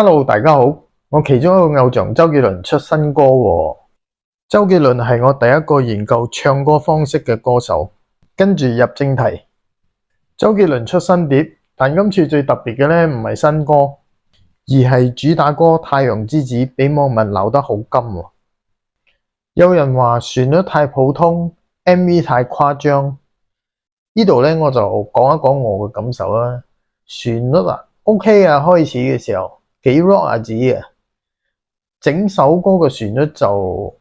Hello，大家好，我其中一個偶像周杰倫出新歌喎。周杰倫係我第一個研究唱歌方式嘅歌手。跟住入正題，周杰倫出新碟，但今次最特別嘅呢唔係新歌，而係主打歌《太陽之子》俾網民鬧得好金喎。有人話旋律太普通，MV 太誇張。呢度呢，我就講一講我嘅感受啦。旋律OK 啊，開始嘅時候幾 rock 啊子嘅，整首歌嘅旋律就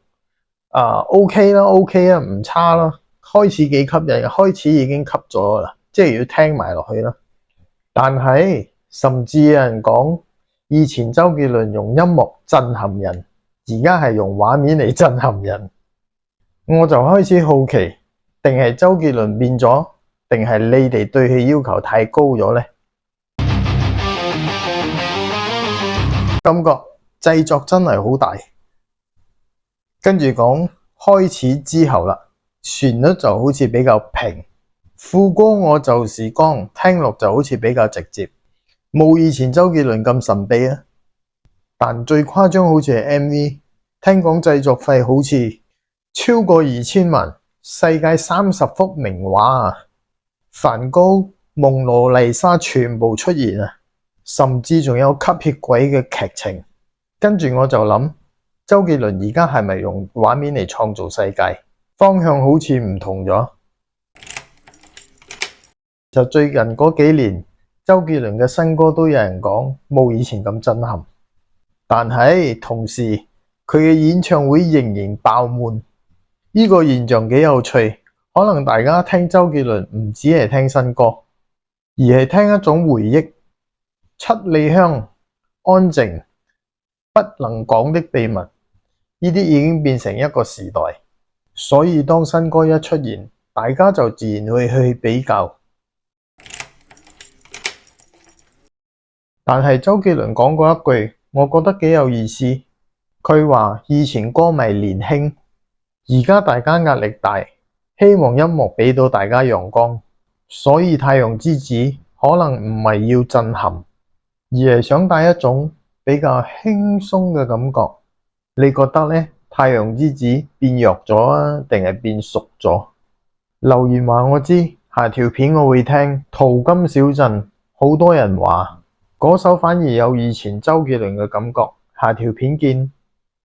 OK 啦，OK 啊，唔差啦。開始幾吸引，開始已經吸咗啦，即係要聽埋落去啦。但係甚至有人講，以前周杰倫用音樂震撼人，而家係用畫面嚟震撼人。我就開始好奇，定係周杰倫變咗，定係你哋對佢要求太高咗呢？感覺製作真係好大。跟住講開始之後啦，旋律就好似比較平，副歌我就是光，聽落就好似比較直接，冇以前周杰倫咁神秘啊。但最誇張好似係 MV， 聽講製作費好似超過2000萬，世界30幅名畫啊，梵高、蒙羅麗莎全部出現啊，甚至仲有吸血鬼嘅劇情。跟住我就諗，周杰倫而家係咪用畫面嚟創造世界？方向好似唔同咗。就最近嗰幾年，周杰倫嘅新歌都有人講冇以前咁震撼，但係同時佢嘅演唱會仍然爆滿。呢個現象幾有趣，可能大家聽周杰倫唔止係聽新歌，而係聽一種回憶。七里香、安靜、不能講的秘密，呢啲已經變成一個時代。所以當新歌一出現，大家就自然會去比較。但係周杰倫講過一句，我覺得幾有意思。佢話以前歌迷年輕，而家大家壓力大，希望音樂俾到大家陽光。所以太陽之子可能唔係要震撼，而係想帶一種比較輕鬆嘅感覺。你覺得呢？太陽之子變弱咗啊，定係變熟咗？留言話我知，下條片我會聽。淘金小鎮好多人話嗰首反而有以前周杰倫嘅感覺。下條片見。